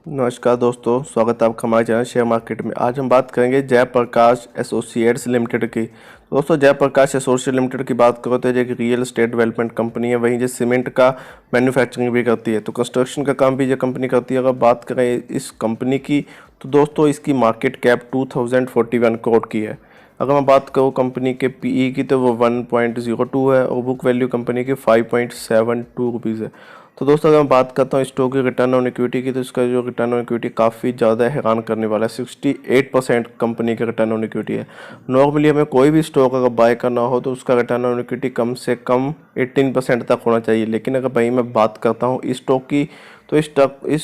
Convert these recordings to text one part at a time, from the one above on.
नमस्कार दोस्तों, स्वागत है आपका हमारे चैनल शेयर मार्केट में। आज हम बात करेंगे जयप्रकाश एसोसिएट्स लिमिटेड की। दोस्तों, जयप्रकाश एसोसिएट लिमिटेड की बात करो तो ये एक रियल एस्टेट डेवलपमेंट कंपनी है। वहीं ये सीमेंट का मैन्युफैक्चरिंग भी करती है, तो कंस्ट्रक्शन का काम भी ये कंपनी करती है। अगर बात करें इस कंपनी की तो दोस्तों इसकी मार्केट कैप 2041 करोड़ की है। अगर मैं बात करूँ कंपनी के पीई की तो वो 1.02 है और बुक वैल्यू कंपनी की 5.72 रुपीज़ है। तो दोस्तों अगर मैं बात करता हूँ स्टॉक की रिटर्न ऑन इक्विटी की, तो इसका जो रिटर्न ऑन इक्विटी काफ़ी ज़्यादा हैरान करने वाला है। 68% कंपनी का रिटर्न ऑन इक्विटी है। नॉर्मली हमें कोई भी स्टॉक अगर बाय करना हो तो उसका रिटर्न ऑन इक्विटी कम से कम 18% तक होना चाहिए। लेकिन अगर भाई मैं बात करता हूँ इस स्टॉक की, तो इस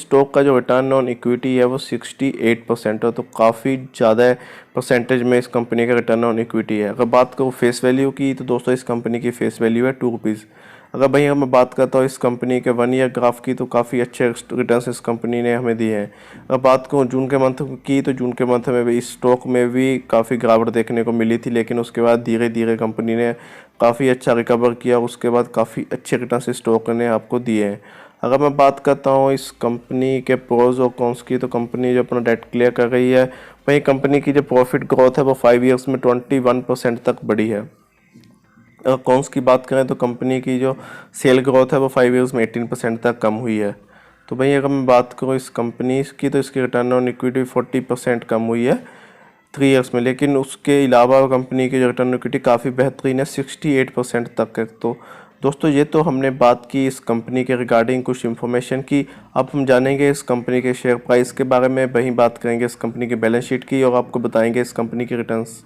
स्टॉक का जो रिटर्न ऑन इक्विटी है वो 68% है। तो काफ़ी ज़्यादा परसेंटेज में इस कंपनी का रिटर्न ऑन इक्विटी है। अगर बात करूँ फेस वैल्यू की, तो दोस्तों इस कंपनी की फेस वैल्यू है 2 रुपीज़। अगर भाई मैं बात करता हूँ इस कंपनी के 1 ईयर ग्राफ की, तो काफ़ी अच्छे रिटर्न्स इस कंपनी ने हमें दिए हैं। अगर बात करूँ जून के मंथ की, तो जून के मंथ में भी इस स्टॉक में भी काफ़ी गिरावट देखने को मिली थी, लेकिन उसके बाद धीरे धीरे कंपनी ने काफ़ी अच्छा रिकवर किया। उसके बाद काफ़ी अच्छे रिटर्न्स इस स्टॉक ने आपको दिए हैं। अगर मैं बात करता हूँ इस कंपनी के प्रोज और कॉन्स की, तो कंपनी जो अपना डेट क्लियर कर रही है, वहीं कंपनी की जो प्रॉफिट ग्रोथ है वो 5 ईयर्स में 21% तक बढ़ी है। अगर कॉन्स की बात करें तो कंपनी की जो सेल ग्रोथ है वो 5 ईयर्स में 18% तक कम हुई है। तो भाई अगर मैं बात करूँ इस कंपनी की, तो इसकी रिटर्न ऑन इक्विटी 40% कम हुई है 3 ईयर्स में। लेकिन उसके अलावा कंपनी की जो रिटर्न ऑन इक्विटी काफ़ी बेहतरीन है, 68% तक है। तो दोस्तों ये तो हमने बात की इस कंपनी के रिगार्डिंग कुछ इन्फॉर्मेशन की। अब हम जानेंगे इस कंपनी के शेयर प्राइस के बारे में, वहीं बात करेंगे इस कंपनी के बैलेंस शीट की और आपको बताएंगे इस कंपनी के रिटर्न्स।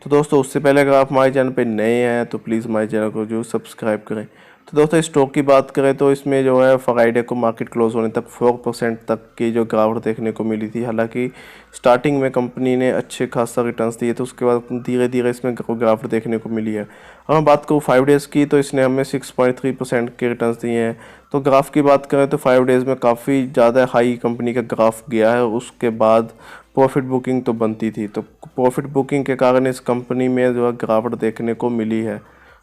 तो दोस्तों उससे पहले अगर आप हमारे चैनल पर नए हैं तो प्लीज़ हमारे चैनल को जो सब्सक्राइब करें। तो दोस्तों स्टॉक की बात करें तो इसमें जो है फ्राइडे को मार्केट क्लोज होने तक 4% तक की जो गिरावट देखने को मिली थी। हालांकि स्टार्टिंग में कंपनी ने अच्छे खासा रिटर्न्स दिए, तो उसके बाद धीरे धीरे इसमें गिरावट देखने को मिली है। अगर मैं बात करूँ 5 डेज़ की, तो इसने हमें 6.3% के रिटर्न्स दिए हैं। तो ग्राफ की बात करें तो 5 डेज़ में काफ़ी ज़्यादा हाई कंपनी का ग्राफ गया है। उसके बाद प्रॉफिट बुकिंग तो बनती थी, तो प्रॉफिट बुकिंग के कारण इस कंपनी में जो है गिरावट देखने को मिली है।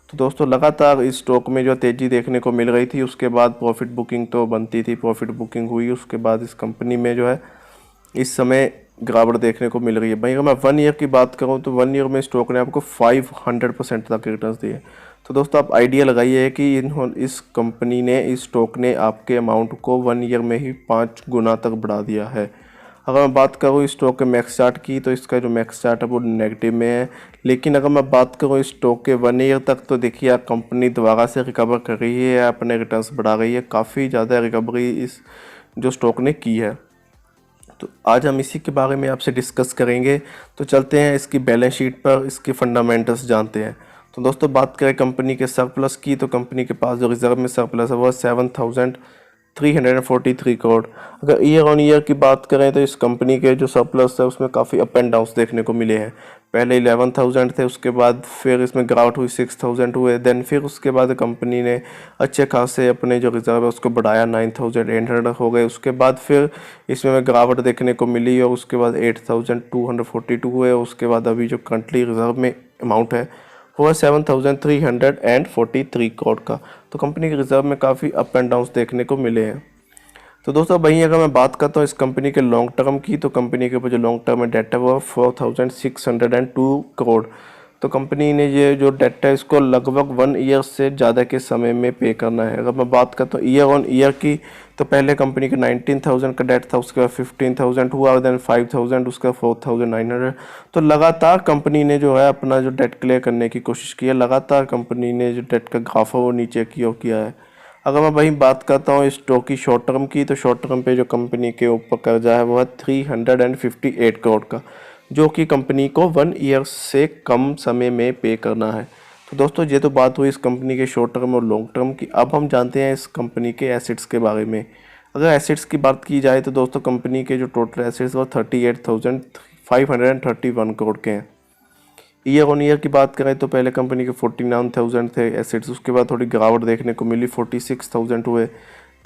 तो दोस्तों लगातार इस स्टॉक में जो तेज़ी देखने को मिल रही थी, उसके बाद प्रॉफिट बुकिंग तो बनती थी, प्रॉफिट बुकिंग हुई, उसके बाद इस कंपनी में जो है इस समय गिरावट देखने को मिल रही है। भाई अगर मैं 1 ईयर की बात करूं तो 1 ईयर में स्टॉक ने आपको 500% तक रिटर्न्स दिए। तो दोस्तों आप आइडिया लगाइए कि इस कंपनी ने इस स्टॉक ने आपके अमाउंट को 1 ईयर में ही 5 गुना तक बढ़ा दिया है। अगर मैं बात करूँ इस स्टॉक के मैक्स चार्ट की, तो इसका जो मैक्स चार्ट है वो नेगेटिव में है। लेकिन अगर मैं बात करूँ इस स्टॉक के 1 ईयर तक, तो देखिए आप कंपनी दोबारा से रिकवर कर रही है, अपने रिटर्न्स बढ़ा रही है। काफ़ी ज़्यादा रिकवरी इस जो स्टॉक ने की है। तो आज हम इसी के बारे में आपसे डिस्कस करेंगे। तो चलते हैं इसकी बैलेंस शीट पर, इसके फंडामेंटल्स जानते हैं। तो दोस्तों बात करें कंपनी के सरप्लस की, तो कंपनी के पास जो रिजर्व में सरप्लस है वो 7,343 करोड़। अगर ईयर ऑन ईयर की बात करें तो इस कंपनी के जो सरप्लस है उसमें काफ़ी अप एंड डाउन्स देखने को मिले हैं। पहले 11,000 थे, उसके बाद फिर इसमें गिरावट हुई, 6,000 हुए। देन फिर उसके बाद कंपनी ने अच्छे खासे अपने जो रिजर्व है उसको बढ़ाया, 9,800 हो गए। उसके बाद फिर इसमें गिरावट देखने को मिली और उसके बाद 8,242 हुए। उसके बाद अभी जो करंटली रिजर्व में अमाउंट है वो है 7,343 करोड़ का। तो कंपनी के रिजर्व में काफ़ी अप एंड डाउन्स देखने को मिले हैं। तो दोस्तों वहीं अगर मैं बात करता हूँ इस कंपनी के लॉन्ग टर्म की, तो कंपनी के ऊपर जो लॉन्ग टर्म में डेट है वो 4,602 करोड़। तो कंपनी ने ये जो डेट है इसको लगभग 1 ईयर से ज़्यादा के समय में पे करना है। अगर मैं बात करता हूँ ईयर ऑन ईयर की, तो पहले कंपनी का 19,000 का डेट था, उसके बाद 15,000 हुआ और देन 5,000, उसका 4,900। तो लगातार कंपनी ने जो है अपना जो डेट क्लियर करने की कोशिश की है। लगातार कंपनी ने जो डेट का ग्राफ है वो नीचे की ओर किया है। अगर मैं वहीं बात करता हूँ स्टॉक की शॉर्ट टर्म की, तो शॉर्ट टर्म पे जो कंपनी के ऊपर कर्जा है वो है 358 करोड़ का, जो कि कंपनी को 1 ईयर से कम समय में पे करना है। तो दोस्तों ये तो बात हुई इस कंपनी के शॉर्ट टर्म और लॉन्ग टर्म की। अब हम जानते हैं इस कंपनी के एसेट्स के बारे में। अगर एसेट्स की बात की जाए तो दोस्तों कंपनी के जो टोटल एसेट्स वो 38,531 करोड़ के हैं। ईयर ऑन ईयर की बात करें तो पहले कंपनी के 49,000 थे एसेट्स, उसके बाद थोड़ी गिरावट देखने को मिली, 46,000 हुए।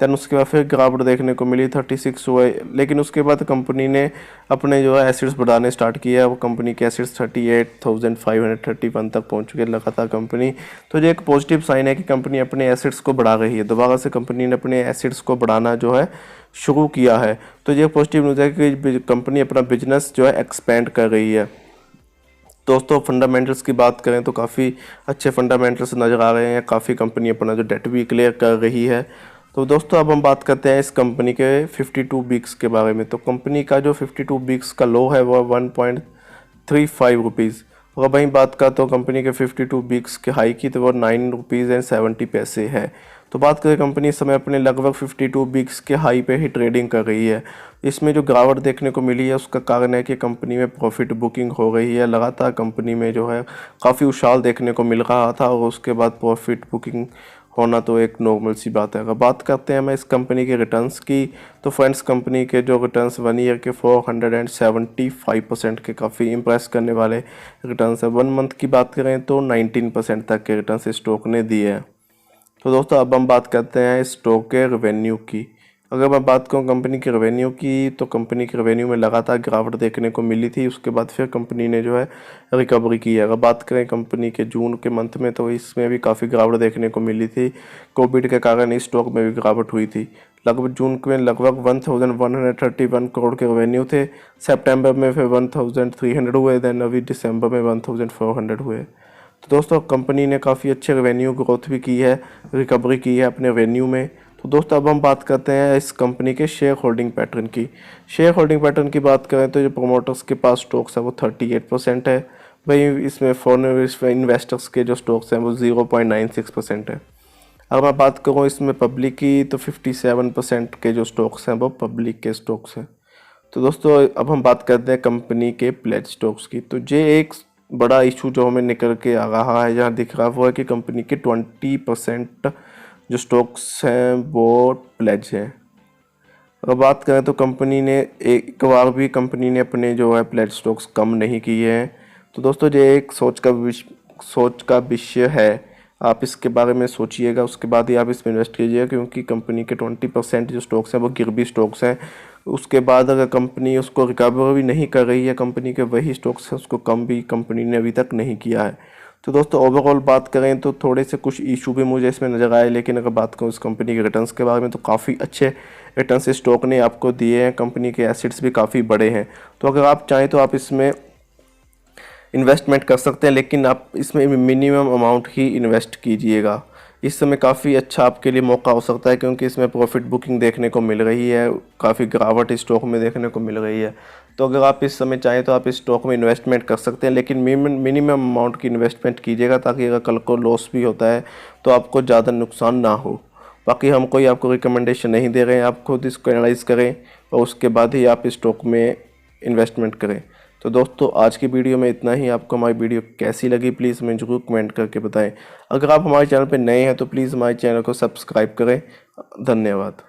दैन उसके बाद फिर गिरावट देखने को मिली, 36 हुए। लेकिन उसके बाद कंपनी ने अपने जो है एसिड्स बढ़ाने स्टार्ट किया। वो कंपनी के एसिड्स 38,531 तक पहुंच चुके लगातार कंपनी। तो ये एक पॉजिटिव साइन है कि कंपनी अपने एसिड्स को बढ़ा रही है। दोबारा से कंपनी ने अपने एसिड्स को बढ़ाना जो है शुरू किया है। तो ये पॉजिटिव न्यूज़ है कि कंपनी अपना बिजनेस जो है एक्सपेंड कर रही है। दोस्तों फंडामेंटल्स की बात करें तो काफ़ी अच्छे फंडामेंटल्स नज़र आ रहे हैं। काफ़ी कंपनी अपना जो डेट भी क्लियर कर रही है। तो दोस्तों अब हम बात करते हैं इस कंपनी के 52 वीक्स के बारे में। तो कंपनी का जो 52 वीक्स का लो है वो 1.35 रुपीज़। और वहीं बात का तो कंपनी के 52 वीक्स के हाई की तो वो 9.70 है। तो बात करें कंपनी इस समय अपने लगभग 52 वीक्स के हाई पे ही ट्रेडिंग कर रही है। इसमें जो गिरावट देखने को मिली है उसका कारण है कि कंपनी में प्रॉफिट बुकिंग हो रही है। लगातार कंपनी में जो है काफ़ी उछाल देखने को मिल रहा था और उसके बाद प्रॉफिट बुकिंग होना तो एक नॉर्मल सी बात है। अगर बात करते हैं मैं इस कंपनी के रिटर्न्स की तो फ्रेंड्स कंपनी के जो रिटर्न्स 1 ईयर के 475% के काफ़ी इंप्रेस करने वाले रिटर्न्स है। 1 मंथ की बात करें तो 19% तक के रिटर्न्स स्टॉक ने दिए हैं। तो दोस्तों अब हम बात करते हैं स्टॉक के रेवेन्यू की। अगर मैं बात करूं कंपनी के रेवेन्यू की तो कंपनी के रेवेन्यू में लगातार गिरावट देखने को मिली थी। उसके बाद फिर कंपनी ने जो है रिकवरी की है। अगर बात करें कंपनी के जून के मंथ में तो इसमें भी काफ़ी गिरावट देखने को मिली थी। कोविड के कारण इस स्टॉक में भी गिरावट हुई थी। लगभग जून में लगभग 1131 करोड़ के रेवेन्यू थे। सितंबर में फिर 1300 हुए। दैन अभी दिसंबर में 1400 हुए। तो दोस्तों कंपनी ने काफ़ी अच्छे रेवेन्यू ग्रोथ भी की है, रिकवरी की है अपने रेवेन्यू में। तो दोस्तों अब हम बात करते हैं इस कंपनी के शेयर होल्डिंग पैटर्न की। शेयर होल्डिंग पैटर्न की बात करें तो जो प्रोमोटर्स के पास स्टॉक्स है वो 38% है। वहीं इसमें फॉरेन इन्वेस्टर्स के जो स्टॉक्स हैं वो 0.96% है। अगर मैं बात करूँ इसमें पब्लिक की तो 57% के जो स्टॉक्स हैं वो पब्लिक के स्टॉक्स हैं। तो दोस्तों अब हम बात करते हैं कंपनी के प्लेज स्टॉक्स की। तो ये एक बड़ा इशू जो हमें निकल के आ रहा है, जहाँ दिख रहा है वो है कि कंपनी के 20% जो स्टॉक्स हैं वो प्लेज हैं। अगर बात करें तो कंपनी ने एक बार भी कंपनी ने अपने जो है प्लेज स्टॉक्स कम नहीं किए हैं। तो दोस्तों ये एक सोच का विषय है। आप इसके बारे में सोचिएगा, उसके बाद ही आप इसमें इन्वेस्ट कीजिएगा, क्योंकि कंपनी के 20% जो स्टॉक्स हैं वो गिरवी स्टॉक्स हैं। उसके बाद अगर कंपनी उसको रिकवर भी नहीं कर रही है, कंपनी के वही स्टॉक्स हैं उसको कम भी कंपनी ने अभी तक नहीं किया है। तो दोस्तों ओवरऑल बात करें तो थोड़े से कुछ इशू भी मुझे इसमें नज़र आए, लेकिन अगर बात करूँ इस कंपनी के रिटर्न्स के बारे में तो काफ़ी अच्छे रिटर्न्स स्टॉक ने आपको दिए हैं। कंपनी के एसेट्स भी काफ़ी बड़े हैं। तो अगर आप चाहें तो आप इसमें इन्वेस्टमेंट कर सकते हैं, लेकिन आप इसमें मिनिमम अमाउंट ही इन्वेस्ट कीजिएगा। इस समय काफ़ी अच्छा आपके लिए मौका हो सकता है, क्योंकि इसमें प्रॉफिट बुकिंग देखने को मिल रही है, काफ़ी गिरावट स्टॉक में देखने को मिल रही है। तो अगर आप इस समय चाहें तो आप इस स्टॉक में इन्वेस्टमेंट कर सकते हैं, लेकिन मिनिमम अमाउंट की इन्वेस्टमेंट कीजिएगा, ताकि अगर कल को लॉस भी होता है तो आपको ज़्यादा नुकसान ना हो। बाकी हम कोई आपको रिकमेंडेशन नहीं दे रहे हैं, आप खुद इसको एनालाइज करें और उसके बाद ही आप स्टॉक में इन्वेस्टमेंट करें। तो दोस्तों आज की वीडियो में इतना ही। आपको हमारी वीडियो कैसी लगी प्लीज़ हमें जरूर कमेंट करके बताएं। अगर आप हमारे चैनल पर नए हैं तो प्लीज़ हमारे चैनल को सब्सक्राइब करें। धन्यवाद।